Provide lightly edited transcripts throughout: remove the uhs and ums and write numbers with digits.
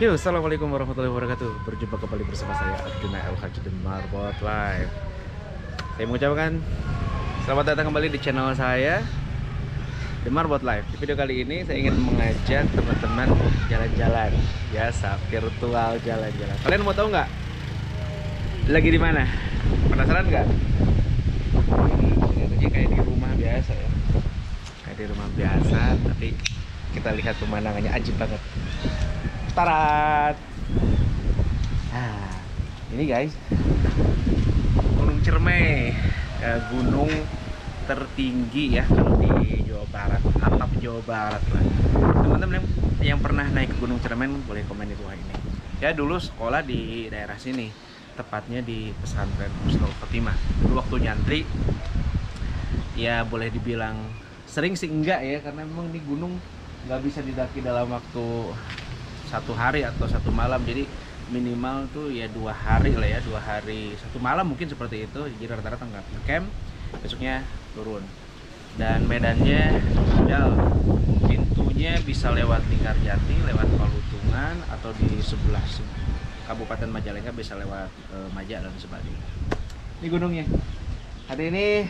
Yo, assalamualaikum warahmatullahi wabarakatuh. Berjumpa kembali bersama saya Arjuna El Haji The Marbot Live. Saya mengucapkan selamat datang kembali di channel saya The Marbot Live. Di video kali ini saya ingin mengajak teman-teman jalan-jalan, biasa virtual jalan-jalan. Kalian mau tahu nggak? Lagi di mana? Penasaran nggak? Ini kayak di rumah biasa ya. Kayak di rumah biasa, tapi kita lihat pemandangannya ajib banget. Tarat. Nah, ini guys, Gunung Ciremai, gunung tertinggi ya kalau di Jawa Barat, atap Jawa Barat lah. Teman-teman yang pernah naik ke Gunung Ciremai boleh komen di bawah ini. Ya dulu sekolah di daerah sini, tepatnya di pesantren Husnul Khotimah. Dulu waktu nyantri, ya boleh dibilang sering sih enggak ya, karena memang di gunung nggak bisa didaki dalam waktu satu hari atau satu malam, jadi minimal tuh ya 2 hari lah ya, 2 hari 1 malam mungkin seperti itu. Jadi rata-rata nggak camp, besoknya turun, dan medannya jauh. Pintunya bisa lewat Linggarjati, lewat Palutungan, atau di sebelah Kabupaten Majalengka bisa lewat Maja dan sebagainya. Ini gunungnya. Hari ini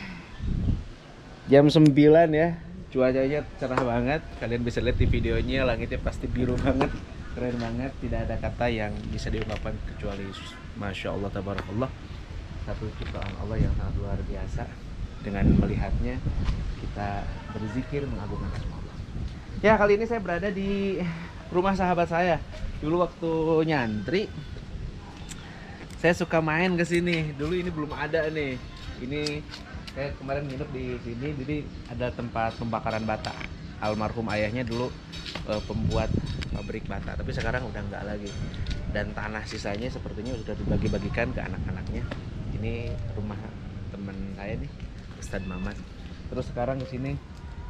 jam 9 ya, cuacanya cerah banget. Kalian bisa lihat di videonya, langitnya pasti biru banget, keren banget. Tidak ada kata yang bisa diungkapkan kecuali Masya Allah, Tabarakallah. Satu ciptaan Allah yang sangat luar biasa. Dengan melihatnya kita berzikir mengagungkan nama Allah. Ya, kali ini saya berada di rumah sahabat saya. Dulu waktu nyantri saya suka main ke sini. Dulu ini belum ada nih. Ini saya kemarin nginep di sini, jadi ada tempat pembakaran bata. Almarhum ayahnya dulu pembuat pabrik bata, tapi sekarang udah nggak lagi. Dan tanah sisanya sepertinya sudah dibagi-bagikan ke anak-anaknya. Ini rumah teman saya nih, Ustadz Mamat. Terus sekarang di sini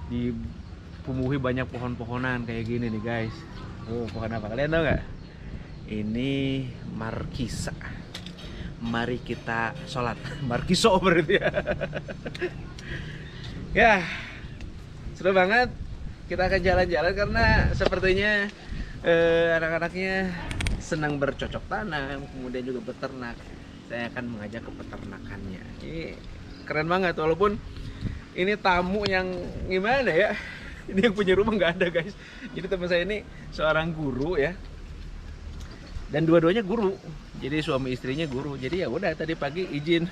ditumbuhi banyak pohon-pohonan kayak gini nih guys. Pohon apa? Kalian tahu nggak? Ini markisa. Mari kita sholat. Markiso berarti ya. Ya, seru banget. Kita akan jalan-jalan karena sepertinya anak-anaknya senang bercocok tanam, kemudian juga beternak. Saya akan mengajak ke peternakannya. Ini keren banget, walaupun ini tamu yang gimana ya. Ini yang punya rumah nggak ada guys. Jadi teman saya ini seorang guru ya. Dan dua-duanya guru. Jadi suami istrinya guru. Jadi ya udah, tadi pagi izin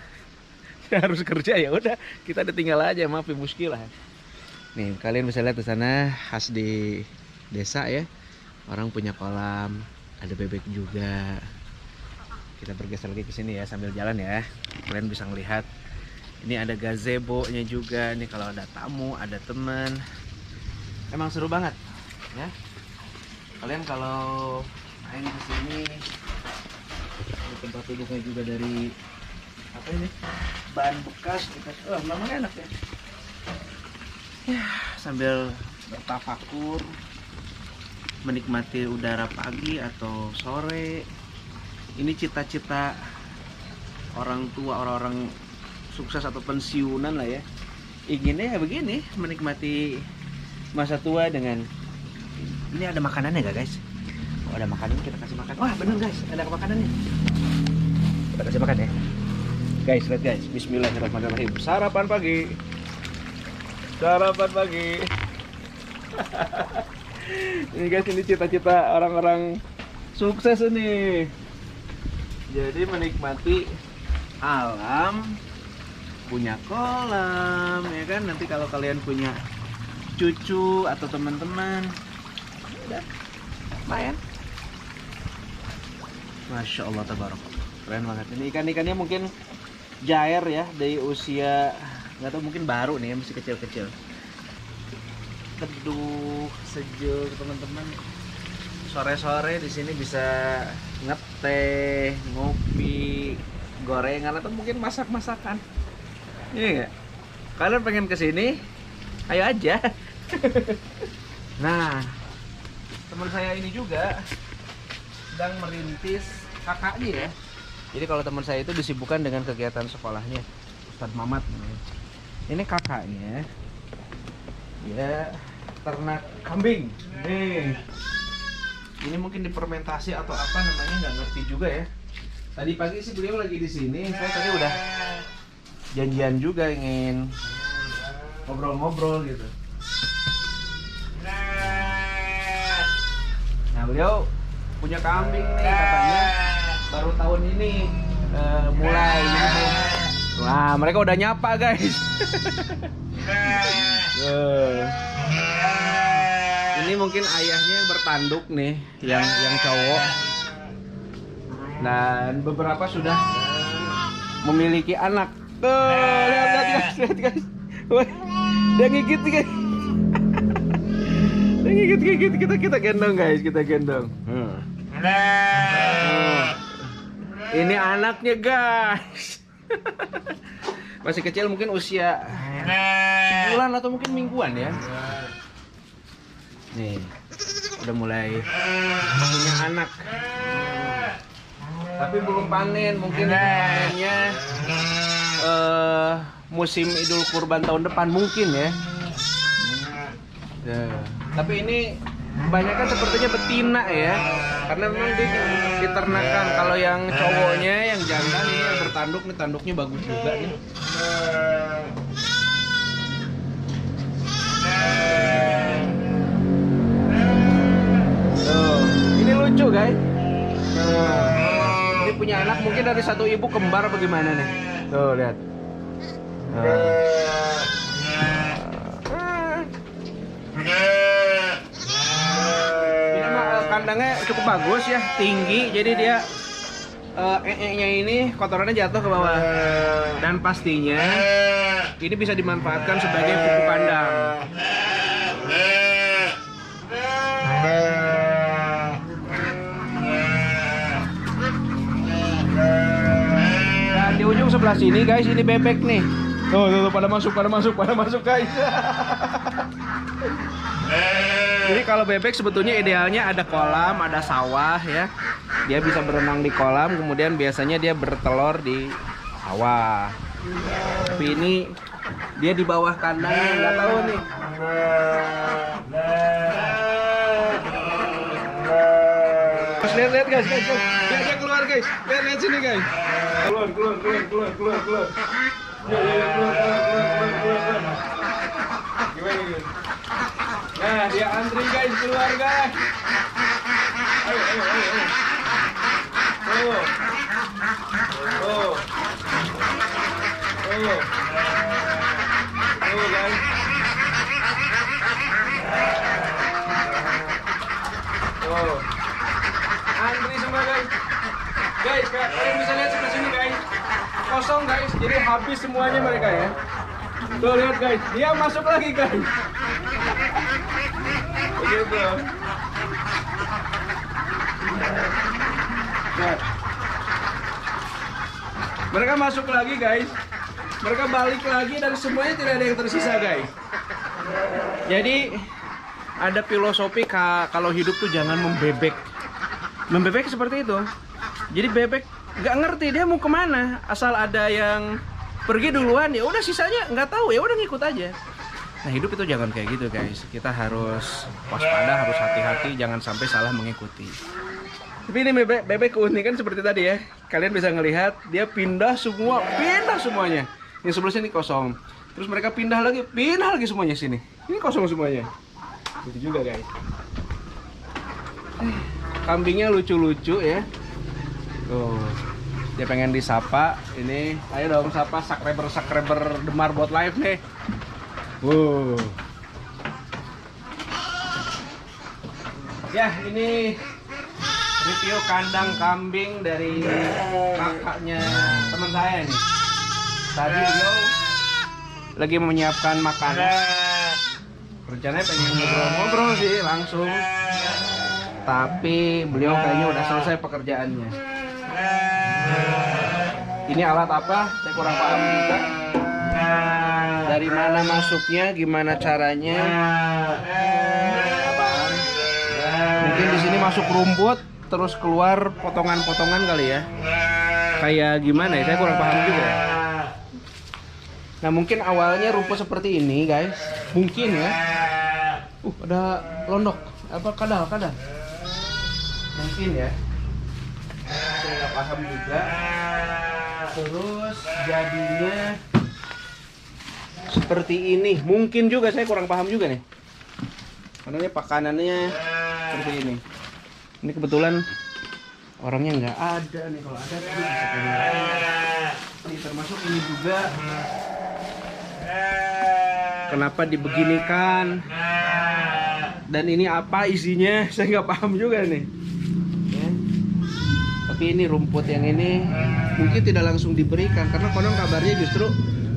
harus kerja, ya udah kita udah tinggal aja, maaf ya, muskilah. Nih kalian bisa lihat di sana, khas di desa ya, orang punya kolam, ada bebek juga. Kita bergeser lagi ke sini ya sambil jalan ya. Kalian bisa ngelihat ini ada gazebo-nya juga nih, kalau ada tamu, ada teman. Emang seru banget ya. Kalian kalau main ke sini, tempat duduknya juga dari apa ini? Bahan bekas. Namanya enak ya. Ya, sambil bertafakur, menikmati udara pagi atau sore. Ini cita-cita orang tua, orang-orang sukses atau pensiunan lah ya. Inginnya ya begini, menikmati masa tua dengan ini. Ada makanannya gak guys? Oh, ada makanannya, kita kasih makan. Wah bener guys, ada makanannya. Kita kasih makan ya. Guys, lihat guys, bismillahirrahmanirrahim. Sarapan pagi. Sarapan pagi. Ini guys, ini cita-cita orang-orang sukses ini. Jadi menikmati alam, punya kolam, ya kan? Nanti kalau kalian punya cucu atau teman-teman, udah main. Masya Allah, tabarakallah, keren banget. Ini ikan-ikannya mungkin jair ya, dari usia nggak tahu, mungkin baru nih, masih kecil-kecil. Teduh, sejuk teman-teman. Sore-sore di sini bisa ngeteh, ngopi, gorengan, atau mungkin masak-masakan. Iya nggak? Kalian pengen kesini? Ayo aja. Nah, teman saya ini juga sedang merintis kakaknya ya. Jadi kalau teman saya itu disibukkan dengan kegiatan sekolahnya, Ustadz Mamat. Ini kakaknya, dia ternak kambing. Nih, Ini mungkin difermentasi atau apa namanya, nggak ngerti juga ya. Tadi pagi sih beliau lagi di sini. Saya tadi udah janjian juga ingin ngobrol-ngobrol gitu. Nah, beliau punya kambing nih katanya baru tahun ini mulai nyambung. Nah, mereka udah nyapa guys. Ini mungkin ayahnya yang bertanduk nih, yang cowok. Dan beberapa sudah memiliki anak. Lihat guys. Wah, dia ngigit guys. Dia ngigit kita gendong guys, kita gendong. Ini anaknya guys. Masih kecil, mungkin usia sebulan atau mungkin mingguan ya. Nih, udah mulai punya anak. Tapi belum panen, mungkin panennya musim Idul Kurban tahun depan mungkin ya. Tapi ini kebanyakan sepertinya betina ya, karena memang diternakan. Kalau yang cowoknya, yang jantan nih, yang bertanduk nih, tanduknya bagus juga nih. Tuh, ini lucu guys. Ini punya anak mungkin dari satu ibu kembar bagaimana nih? Tuh lihat. Ini kandangnya cukup bagus ya, tinggi, jadi dia nya ini kotorannya jatuh ke bawah. Dan pastinya ini bisa dimanfaatkan sebagai pupuk kandang. Dan di ujung sebelah sini guys, ini bebek nih. Tuh, pada masuk guys. Jadi kalau bebek sebetulnya idealnya ada kolam, ada sawah ya. Dia bisa berenang di kolam, kemudian biasanya dia bertelur di sawah. Tapi ini dia di bawah kandangnya, nggak tahu nih. Lihat guys. Dia keluar guys. Lihat sini guys. Keluar. Ya, keluar. Gimana guys? Nah, dia antri guys, keluar guys. Ayo. Tuh guys. Antri semua guys. Guys, kalian bisa lihat sebelah sini guys. Kosong guys, jadi habis semuanya mereka ya. Tuh lihat guys, dia masuk lagi guys. Begitu. Nah. Mereka masuk lagi guys. Mereka balik lagi dan semuanya tidak ada yang tersisa guys. Jadi ada filosofi kalau hidup tuh jangan membebek. Membebek seperti itu. Jadi bebek nggak ngerti dia mau kemana. Asal ada yang pergi duluan, ya udah sisanya nggak tahu, ya udah ngikut aja. Nah, hidup itu jangan kayak gitu guys. Kita harus waspada, harus hati-hati, jangan sampai salah mengikuti. Tapi ini bebek keunikan seperti tadi ya. Kalian bisa ngelihat dia pindah semuanya. Yang sebelah sini kosong. Terus mereka pindah lagi semuanya sini. Ini kosong semuanya. Gitu juga guys. Kambingnya lucu-lucu ya. Tuh. Dia pengen disapa. Ini, ayo dong sapa subscriber Demar Bot Live nih. Wow. Ya, ini review kandang kambing dari kakaknya teman saya nih. Tadi beliau lagi menyiapkan makanan. Rencananya pengen ngobrol-ngobrol sih langsung. Tapi beliau kayaknya udah selesai pekerjaannya. Ini alat apa? Saya kurang paham juga. Dari mana masuknya, gimana caranya? Apaan? Mungkin di sini masuk rumput, terus keluar potongan-potongan kali ya. Kayak gimana ya? Saya kurang paham juga. Nah, mungkin awalnya rumput seperti ini, guys. Mungkin ya. Ada londok. Apa kadal? mungkin ya. Saya nggak paham juga. Terus jadinya seperti ini. Mungkin juga saya kurang paham juga nih. Karena ini pakanannya seperti ini. Ini kebetulan orangnya nggak ada nih. Kalau ada tuh bisa keluar. Ini termasuk ini juga. Kenapa dibeginikan? Dan ini apa isinya? Saya nggak paham juga nih. Ya. Tapi ini rumput yang ini mungkin tidak langsung diberikan karena konon kabarnya justru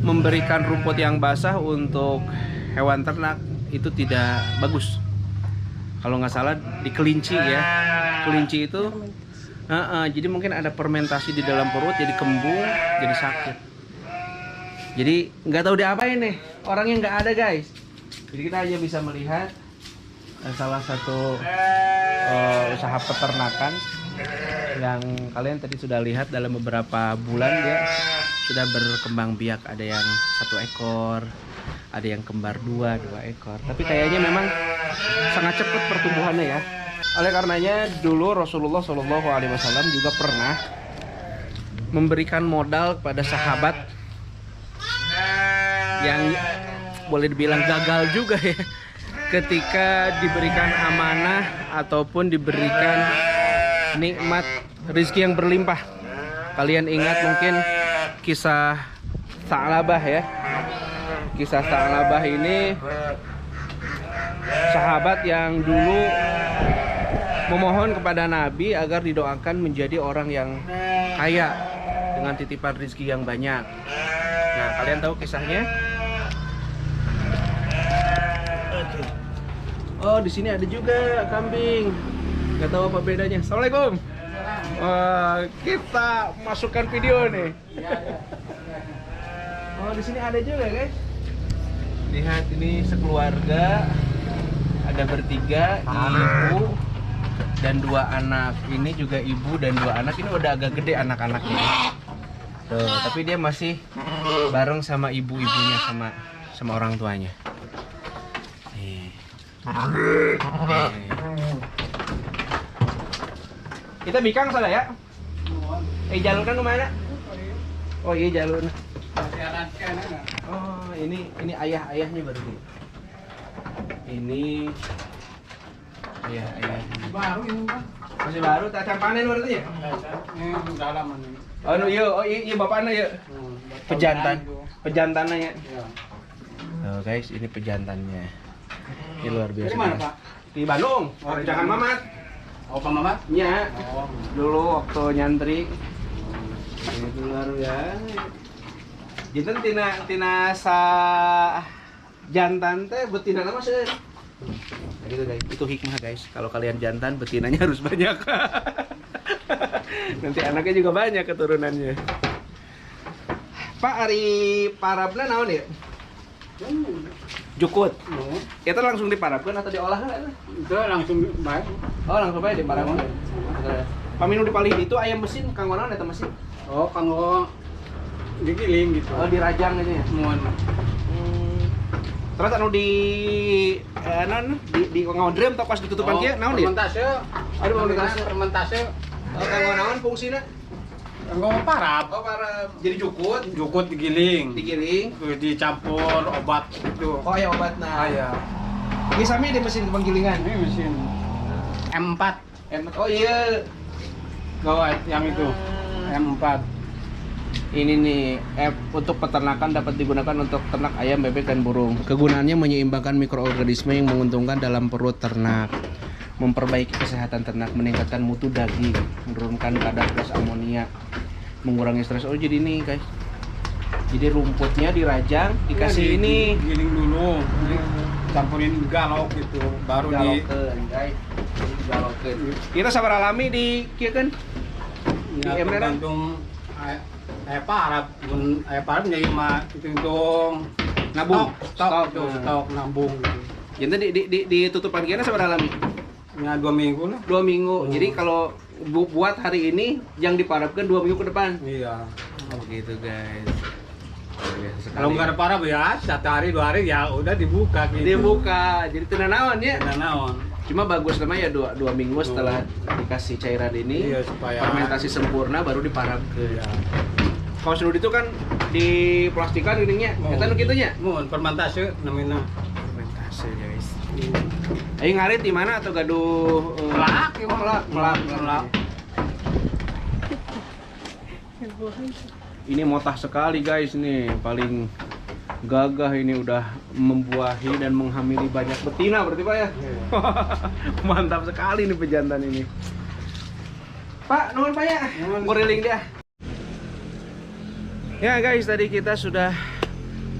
memberikan rumput yang basah untuk hewan ternak itu tidak bagus. Kalau nggak salah di kelinci ya, kelinci itu jadi mungkin ada fermentasi di dalam perut, jadi kembung, jadi sakit. Jadi nggak tahu diapain nih, orangnya nggak ada guys. Jadi kita hanya bisa melihat salah satu usaha peternakan yang kalian tadi sudah lihat dalam beberapa bulan dia sudah berkembang biak. Ada yang 1 ekor, ada yang kembar 2 ekor. Tapi kayaknya memang sangat cepat pertumbuhannya ya. Oleh karenanya dulu Rasulullah SAW juga pernah memberikan modal kepada sahabat yang boleh dibilang gagal juga ya, ketika diberikan amanah ataupun diberikan nikmat rezeki yang berlimpah. Kalian ingat mungkin kisah Sa'labah ya. Kisah Sa'labah ini sahabat yang dulu memohon kepada Nabi agar didoakan menjadi orang yang kaya dengan titipan rezeki yang banyak. Nah, kalian tahu kisahnya? Oh, di sini ada juga kambing. Gak tahu apa bedanya. Assalamualaikum. Wah, kita masukkan video nih. Oh, di sini ada juga guys. Lihat ini sekeluarga, ada bertiga, ibu dan 2 anak. Ini juga ibu dan 2 anak. Ini udah agak gede anak-anaknya. Tuh, tapi dia masih bareng sama ibu-ibunya, sama orang tuanya. Nih. Kita bikang salah ya? Jalur kan kemana? Oh iya jalur. Oh ini ayah-ayahnya berarti. Ini ayah. Baru ini Bang. Masih baru, tak panen berarti ya? Ini dalaman ini. Oh iya bapaknya ya. Pejantannya ya. Oh guys, ini pejantannya. Ini luar biasa. Dari mana, Pak? Di Bandung. Oh, jangan Mamat. Oh, Pak Mamat? Iya. Oh. Dulu waktu nyantri. Itu luar biasa. Jinten tina sa jantan teh betina nama sih. Nah, gitu guys. Itu hikmah guys. Kalau kalian jantan betinanya harus banyak. Nanti anaknya juga banyak keturunannya. Pak Ari parabna naon ya? Jukut. Itu langsung diparabkan atau diolah kan? Itu langsung baik. Oh, langsung baik diparabkan. Paminu dipalih itu ayam mesin kanggo naon eta mesin? Oh, kanggo digiling gitu. Oh, dirajang gitu ya. Mun. Terus anu di di ngodrem atau pas ditutupan kieu naon dia? Fermentase. Aduh, fermentase. Oh, kanggo naon fungsina? Kanggo parab. Oh, para jadi jukut digiling. digiling. Terus dicampur obat gitu. Oh, ya obatna. Ah ya. Ini sami di mesin penggilingan. Ini mesin M4. Oh iya. Gawat yang itu. M4. Ini nih, untuk peternakan dapat digunakan untuk ternak ayam, bebek, dan burung. Kegunaannya menyeimbangkan mikroorganisme yang menguntungkan dalam perut ternak, memperbaiki kesehatan ternak, meningkatkan mutu daging, menurunkan kadar gas amonia, mengurangi stres. Oh jadi ini guys, jadi rumputnya dirajang, dikasih ini. Giling dulu, campurin galok gitu, baru digalokeun, guys. Digalokeun. Kita sabar alami di kieu kan? Di ember tergantung parab, parab jadi mah hitung nabung, stok nabung gitu. Jadi ditutupan kieu sabar alami. Ya 2 minggu lah. 2 minggu. Jadi kalau buat hari ini yang diparabkan 2 minggu ke depan. Iya. Oh begitu guys. Kalau nggak ada parab ya 1 hari 2 hari ya udah dibuka gitu. Dibuka. Jadi tenanawan ya. Tenanawan. Cuma bagus namanya ya dua minggu setelah dikasih cairan ini, Iya, supaya fermentasi sempurna baru diparabkeun. ya. Kalau sudut itu kan diplastikan ininya, eta nu kitu nya. Mun fermentasi namina. Fermentasi guys. Ayo ngarit di mana atau gaduh Melak, ya, melak. Ini motah sekali guys nih, paling gagah ini udah membuahi dan menghamili banyak betina berarti Pak ya. Mantap sekali nih pejantan ini. Pak, nuhun Pak ya. Ngoriling dia. Ya guys, tadi kita sudah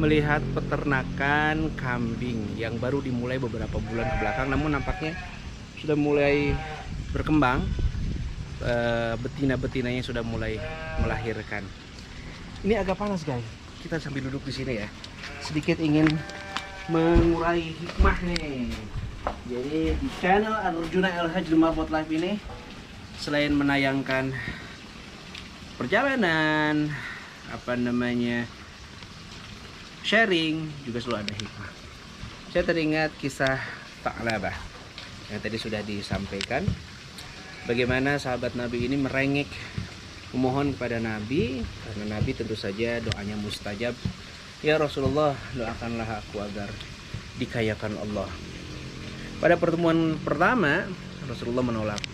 melihat peternakan kambing yang baru dimulai beberapa bulan ke belakang, namun nampaknya sudah mulai berkembang. Betina-betinanya sudah mulai melahirkan. Ini agak panas guys. Kita sambil duduk di sini ya. Sedikit ingin mengurai hikmah nih. Jadi di channel Arjuna LH Marbot Live ini selain menayangkan perjalanan, sharing, juga selalu ada hikmah. Saya teringat kisah Tha'labah yang tadi sudah disampaikan. Bagaimana sahabat Nabi ini merengek memohon kepada Nabi, karena Nabi tentu saja doanya mustajab. Ya Rasulullah, doakanlah aku agar dikayakan Allah. Pada pertemuan pertama, Rasulullah menolak.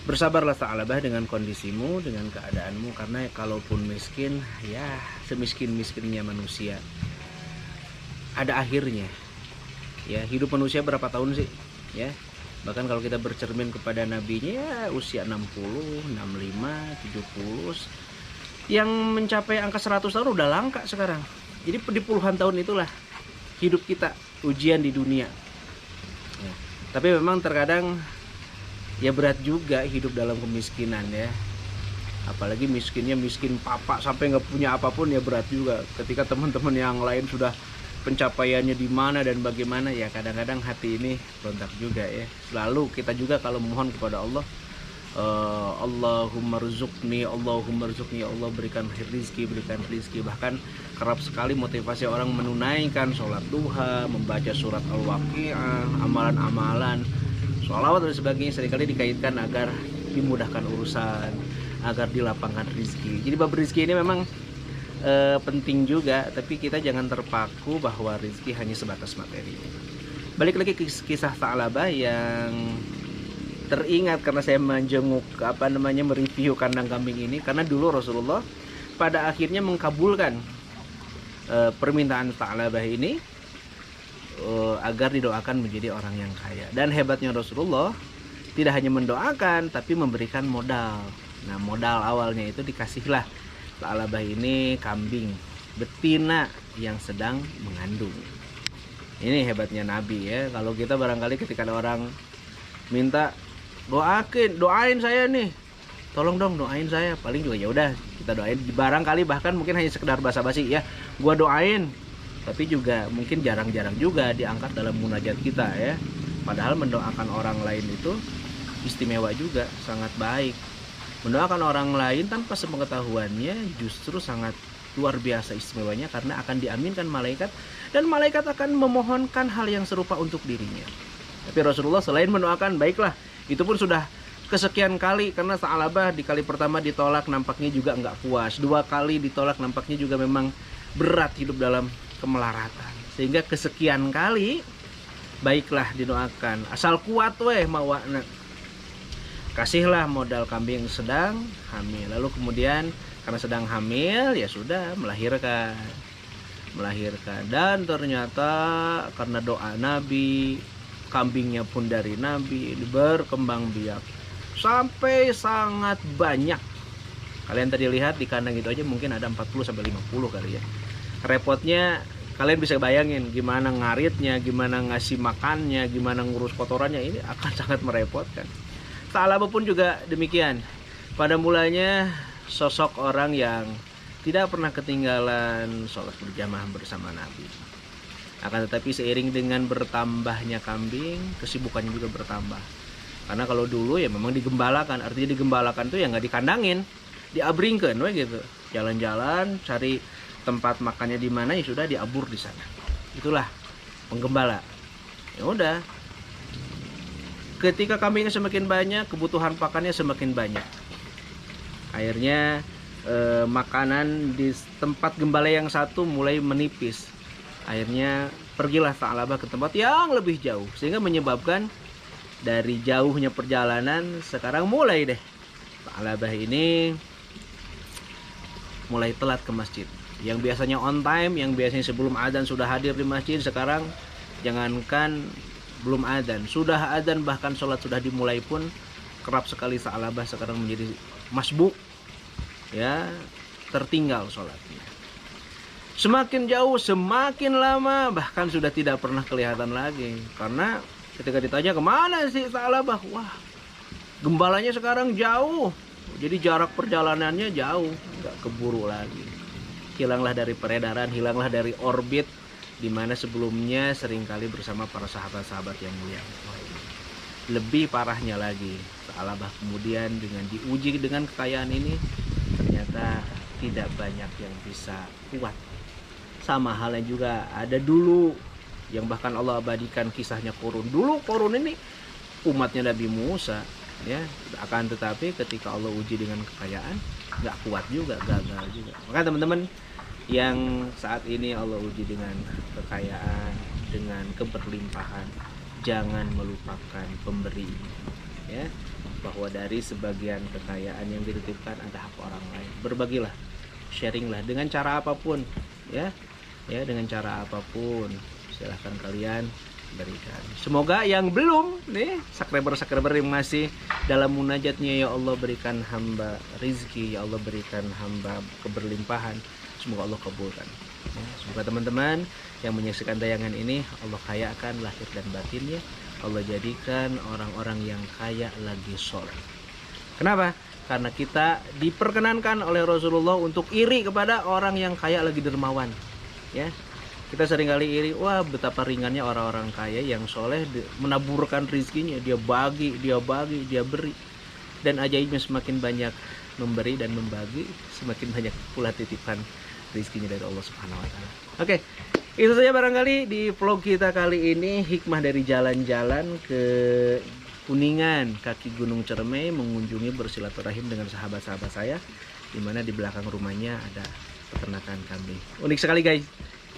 Bersabarlah Tha'labah dengan kondisimu, dengan keadaanmu, karena kalaupun miskin, ya semiskin-miskinnya manusia, ada akhirnya. Ya, hidup manusia berapa tahun sih? Ya. Bahkan kalau kita bercermin kepada nabinya, ya usia 60, 65, 70. Yang mencapai angka 100 tahun udah langka sekarang. Jadi di puluhan tahun itulah hidup kita, ujian di dunia ya. Tapi memang terkadang ya berat juga hidup dalam kemiskinan ya. Apalagi miskinnya miskin papa sampai nggak punya apapun, ya berat juga. Ketika teman-teman yang lain sudah pencapaiannya di mana dan bagaimana, ya kadang-kadang hati ini berontak juga ya. Selalu kita juga kalau mohon kepada Allah, Allahumma rzuqni, Allahumma rzuqni, Allah berikan rizki, berikan rizki. Bahkan kerap sekali motivasi orang menunaikan sholat duha, membaca surat Al-Waqi'ah, amalan-amalan, sholawat dan sebagainya seringkali dikaitkan agar dimudahkan urusan, agar dilapangkan rizki. Jadi bab rizki ini memang penting juga, tapi kita jangan terpaku bahwa rizki hanya sebatas materi. Balik lagi ke kisah Tha'labah yang teringat karena saya menjenguk mereview kandang kambing ini, karena dulu Rasulullah pada akhirnya mengkabulkan permintaan Tha'labah ini agar didoakan menjadi orang yang kaya. Dan hebatnya Rasulullah tidak hanya mendoakan tapi memberikan modal. Nah, modal awalnya itu dikasihlah Tha'labah ini kambing betina yang sedang mengandung. Ini hebatnya Nabi ya. Kalau kita barangkali ketika ada orang minta doain saya nih, tolong dong doain saya, paling juga ya udah kita doain. Barangkali bahkan mungkin hanya sekedar basa-basi ya, gua doain, tapi juga mungkin jarang-jarang juga diangkat dalam munajat kita ya. Padahal mendoakan orang lain itu istimewa juga, sangat baik. Mendoakan orang lain tanpa sepengetahuannya justru sangat luar biasa istimewanya, karena akan diaminkan malaikat dan malaikat akan memohonkan hal yang serupa untuk dirinya. Tapi Rasulullah selain mendoakan, baiklah, itu pun sudah kesekian kali, karena Tha'labah di kali pertama ditolak nampaknya juga nggak puas, 2 kali ditolak nampaknya juga memang berat hidup dalam kemelaratan, sehingga kesekian kali baiklah didoakan, asal kuat weh mawana, kasihlah modal kambing sedang hamil. Lalu kemudian karena sedang hamil ya sudah melahirkan, dan ternyata karena doa Nabi, kambingnya pun dari Nabi berkembang biak sampai sangat banyak. Kalian tadi lihat di kandang itu aja mungkin ada 40-50 kali ya. Repotnya kalian bisa bayangin gimana ngaritnya, gimana ngasih makannya, gimana ngurus kotorannya, ini akan sangat merepotkan. Tha'labah pun juga demikian. Pada mulanya sosok orang yang tidak pernah ketinggalan sholat berjamaah bersama Nabi. Akan tetapi seiring dengan bertambahnya kambing, kesibukannya juga bertambah. Karena kalau dulu ya memang digembalakan, artinya digembalakan tuh ya nggak dikandangin, diabringkan gitu. Jalan-jalan cari tempat makannya di mana, ya sudah diabur di sana. Itulah penggembala. Ya udah, Ketika kambingnya semakin banyak, kebutuhan pakannya semakin banyak. Akhirnya makanan di tempat gembala yang satu mulai menipis. Akhirnya pergilah Tha'labah ke tempat yang lebih jauh, sehingga menyebabkan dari jauhnya perjalanan sekarang mulai deh Tha'labah ini mulai telat ke masjid. Yang biasanya on time, yang biasanya sebelum adzan sudah hadir di masjid, sekarang jangankan belum adzan, sudah adzan bahkan sholat sudah dimulai pun kerap sekali Tha'labah sekarang menjadi masbuk, ya, tertinggal sholatnya. Semakin jauh, semakin lama, bahkan sudah tidak pernah kelihatan lagi. Karena ketika ditanya kemana sih Tha'labah, wah, gembalanya sekarang jauh, jadi jarak perjalanannya jauh, nggak keburu lagi. Hilanglah dari peredaran, hilanglah dari orbit di mana sebelumnya seringkali bersama para sahabat-sahabat yang mulia. Lebih parahnya lagi, Tha'labah kemudian dengan diuji dengan kekayaan ini, ternyata tidak banyak yang bisa kuat. Sama halnya juga ada dulu yang bahkan Allah abadikan kisahnya Qurun. Dulu Qurun ini umatnya Nabi Musa, ya, akan tetapi ketika Allah uji dengan kekayaan, nggak kuat juga, gagal juga. Maka teman-teman yang saat ini Allah uji dengan kekayaan, dengan keberlimpahan, jangan melupakan pemberi, ya, bahwa dari sebagian kekayaan yang dititipkan ada hak orang lain. Berbagilah, sharinglah dengan cara apapun, ya, dengan cara apapun, silahkan kalian berikan. Semoga yang belum nih, subscriber yang masih dalam munajatnya, ya Allah berikan hamba rizki, ya Allah berikan hamba keberlimpahan, semoga Allah kabulkan. Ya, semoga teman-teman yang menyaksikan tayangan ini Allah kayakan lahir dan batinnya, Allah jadikan orang-orang yang kaya lagi soleh. Kenapa? Karena kita diperkenankan oleh Rasulullah untuk iri kepada orang yang kaya lagi dermawan, ya. Kita seringkali iri, wah betapa ringannya orang-orang kaya yang soleh menaburkan rizkinya, dia bagi, dia beri. Dan ajaibnya semakin banyak memberi dan membagi, semakin banyak pula titipan rizkinya dari Allah Subhanahu wa Ta'ala. Oke, itu saja barangkali di vlog kita kali ini, hikmah dari jalan-jalan ke Kuningan, kaki Gunung Ciremai, mengunjungi bersilaturahim dengan sahabat-sahabat saya, dimana di belakang rumahnya ada peternakan kambing. Unik sekali guys,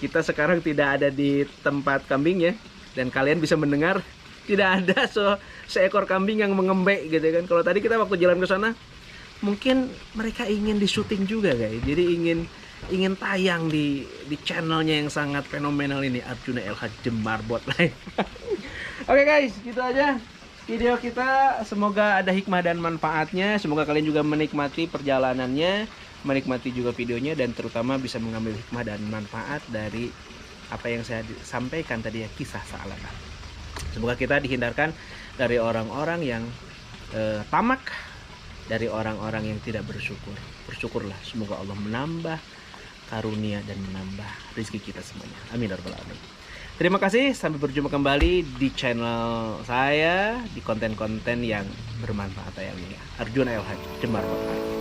kita sekarang tidak ada di tempat kambingnya, dan kalian bisa mendengar tidak ada seekor kambing yang mengembek gitu kan. Kalau tadi kita waktu jalan ke sana, mungkin mereka ingin di syuting juga guys, jadi ingin tayang di channelnya yang sangat fenomenal ini, Arjuna LH The Marbot Live. Oke guys, gitu aja video kita. Semoga ada hikmah dan manfaatnya, semoga kalian juga menikmati perjalanannya, menikmati juga videonya, dan terutama bisa mengambil hikmah dan manfaat dari apa yang saya sampaikan tadi ya, kisah Tha'labah. Semoga kita dihindarkan dari orang-orang yang tamak, dari orang-orang yang tidak bersyukur. Bersyukurlah, semoga Allah menambah karunia dan menambah rezeki kita semuanya. Amin ya rabbal alamin. Terima kasih, sampai berjumpa kembali di channel saya di konten-konten yang bermanfaat ya. Arjuna LH The Marbot Live.